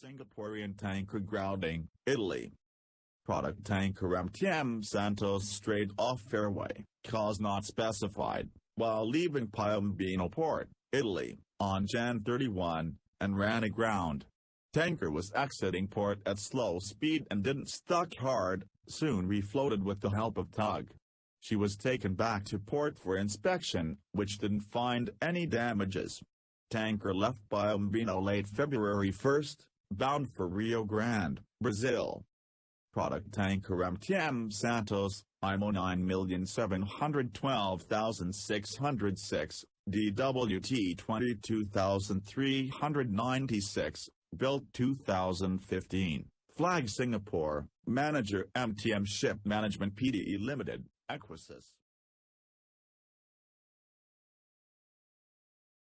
Singaporean tanker grounding, Italy. Product tanker MTM SANTOS strayed off fairway, cause not specified, while leaving Piombino port, Italy, on Jan 31, and ran aground. Tanker was exiting port at slow speed and didn't stuck hard, soon refloated with the help of tug. She was taken back to port for inspection, which didn't find any damages. Tanker left Piombino late February 1, bound for Rio Grande, Brazil. Product tanker MTM SANTOS, IMO 9712606, DWT 22396, built 2015, flag Singapore, manager MTM Ship Management Pte Limited, EQUASIS.